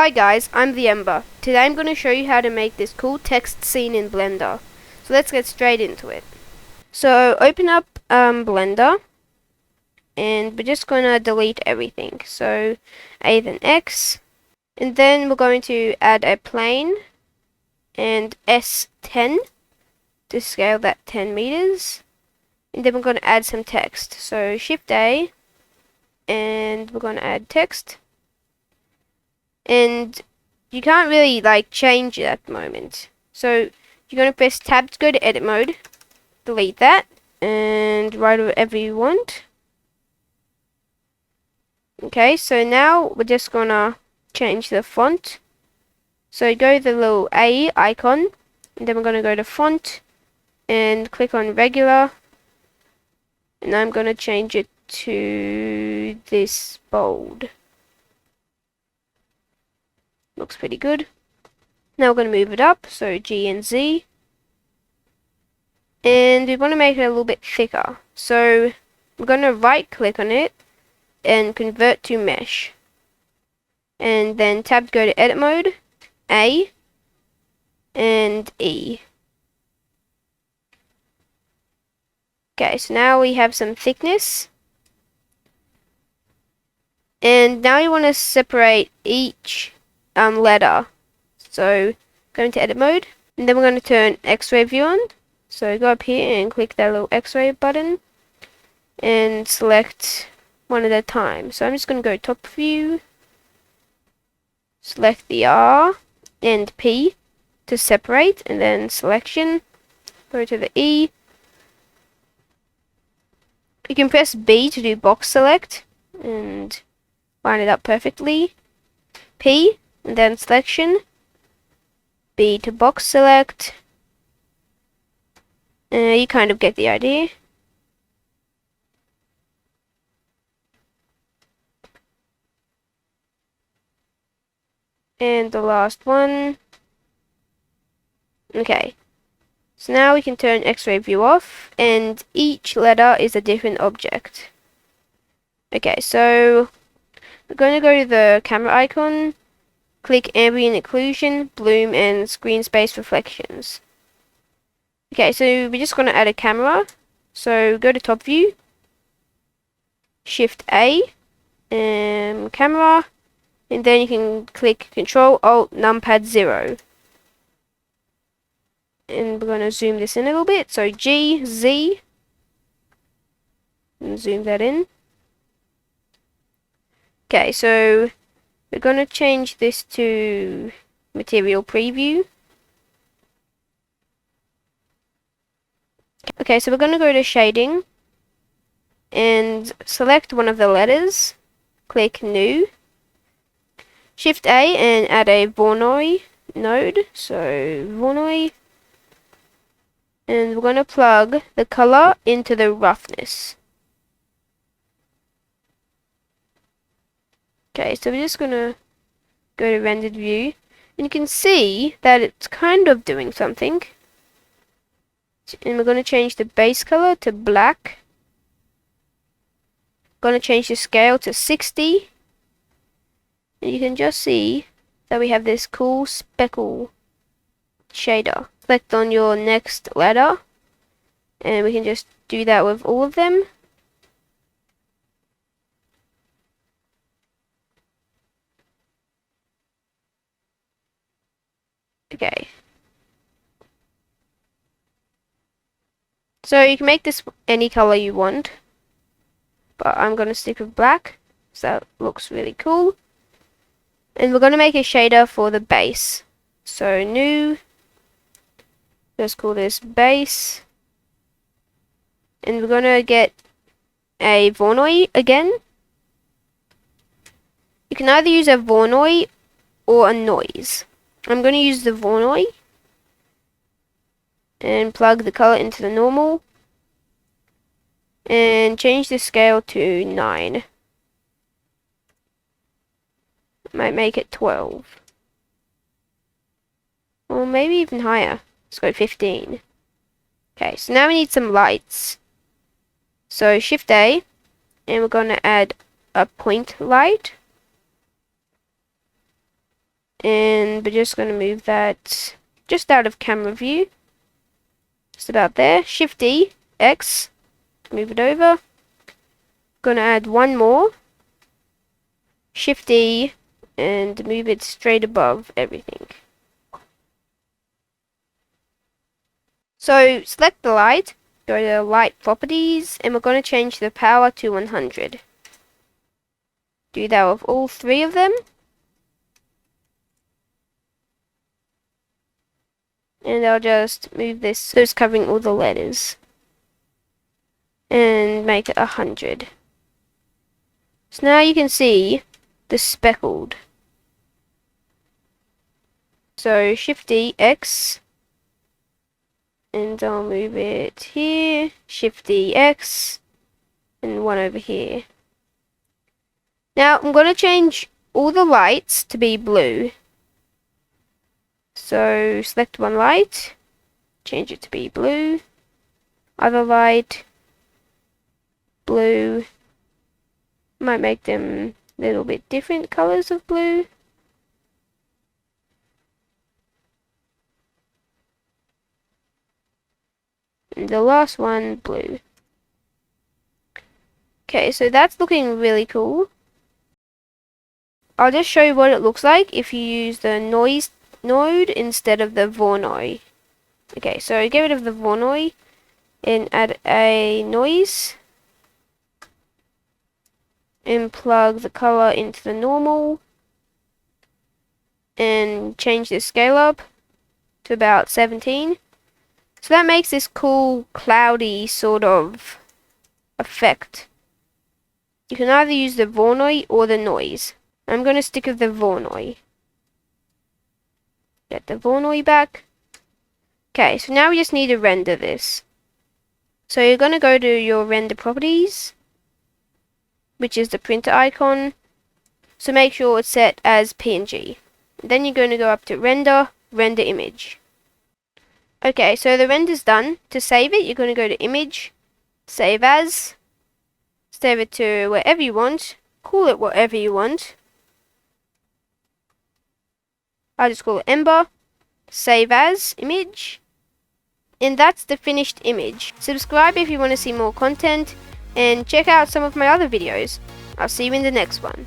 Hi guys, I'm the Ember. Today I'm going to show you how to make this cool text scene in Blender. So let's get straight into it. So open up Blender, and we're just going to delete everything. So A then X, and then we're going to add a plane and S10 to scale that 10 meters. And then we're going to add some text. So Shift A, and we're going to add text. And you can't really change it at the moment. So you're going to press tab to go to edit mode, delete that, and write whatever you want. Okay, so now we're just going to change the font. So go to the little A icon, and then we're going to go to font, and click on regular, and I'm going to change it to this bold. Looks pretty good. Now we're going to move it up, so G and Z. And we want to make it a little bit thicker. So we're going to right click on it and convert to mesh. And then tab to go to edit mode, A, and E. Okay, so now we have some thickness. And now you want to separate each letter. So go into edit mode, and then we're going to turn X-ray view on. So go up here and click that little X-ray button and select one at a time. So I'm just going to go top view, select the R and P to separate, and then selection, go to the E. You can press B to do box select and line it up perfectly. P, and then selection, B to box select. You kind of get the idea. And the last one. Okay. So now we can turn X-ray view off, and each letter is a different object. Okay, so we're going to go to the camera icon, click ambient occlusion, bloom, and screen space reflections. Okay, so we're just going to add a camera. So go to top view, Shift A, and camera, and then you can click Control Alt Numpad 0. And we're going to zoom this in a little bit. So G, Z, and zoom that in. Okay, so we're going to change this to material preview. Okay, so we're going to go to shading and select one of the letters, click new, Shift A and add a Voronoi node, so Voronoi, and we're going to plug the color into the roughness. Okay, so we're just going to go to rendered view, and you can see that it's kind of doing something. And we're going to change the base color to black. Going to change the scale to 60. And you can just see that we have this cool speckle shader. Select on your next letter, and we can just do that with all of them. Okay. So you can make this any color you want, but I'm going to stick with black, so that looks really cool. And we're going to make a shader for the base. So new, let's call this base. And we're going to get a Voronoi again. You can either use a Voronoi or a noise. I'm going to use the Voronoi and plug the color into the normal and change the scale to 9. Might make it 12, or maybe even higher. Let's go 15. Okay, so now we need some lights. So Shift A, and we're going to add a point light. And we're just going to move that just out of camera view. Just about there. Shift D, X, move it over. Gonna add one more. Shift D and move it straight above everything. So select the light, go to light properties, and we're going to change the power to 100. Do that with all three of them. And I'll just move this so it's covering all the letters. And make it 100. So now you can see the speckled. So Shift D, X, and I'll move it here, Shift D, X, and one over here. Now I'm going to change all the lights to be blue. So select one light, change it to be blue, other light, blue. Might make them a little bit different colors of blue. And the last one, blue. Okay, so that's looking really cool. I'll just show you what it looks like if you use the noise node instead of the Voronoi. Okay, so get rid of the Voronoi and add a noise. And plug the color into the normal. And change the scale up to about 17. So that makes this cool, cloudy sort of effect. You can either use the Voronoi or the noise. I'm going to stick with the Voronoi. Get the Voronoi back. Okay, so now we just need to render this. So you're going to go to your render properties, which is the printer icon. So make sure it's set as PNG. Then you're going to go up to render, render image. Okay, so the render's done. To save it, you're going to go to image, save as, save it to wherever you want, call it whatever you want. I'll just call it Ember, save as, image, and that's the finished image. Subscribe if you want to see more content, and check out some of my other videos. I'll see you in the next one.